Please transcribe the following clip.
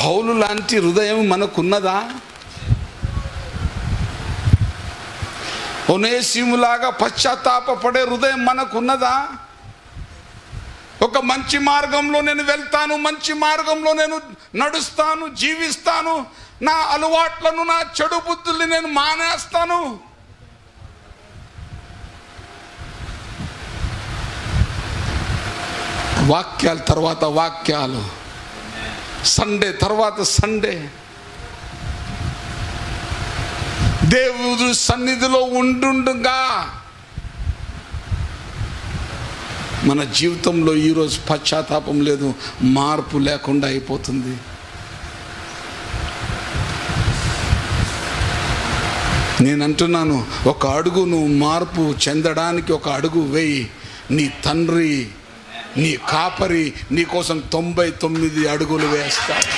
పౌలు లాంటి హృదయం మనకున్నదా? ఒనేసిములాగా పశ్చాత్తాపపడే హృదయం మనకున్నదా? ఒక మంచి మార్గంలో నేను వెళ్తాను, మంచి మార్గంలో నేను నడుస్తాను, జీవిస్తాను, నా అలవాట్లను, నా చెడు బుద్ధుల్ని నేను మానేస్తాను. వాక్యాల తర్వాత వాక్యాలు, సండే తర్వాత సండే, దేవుడు సన్నిధిలో ఉండుండగా మన జీవితంలో ఈరోజు పశ్చాత్తాపం లేదు, మార్పు లేకుండా అయిపోతుంది. నేను అంటున్నాను, ఒక అడుగు నువ్వు మార్పు చెందడానికి ఒక అడుగు వేయి. నీ తండ్రి, నీ కాపరి నీ కోసం 99 అడుగులు వేస్తాడు.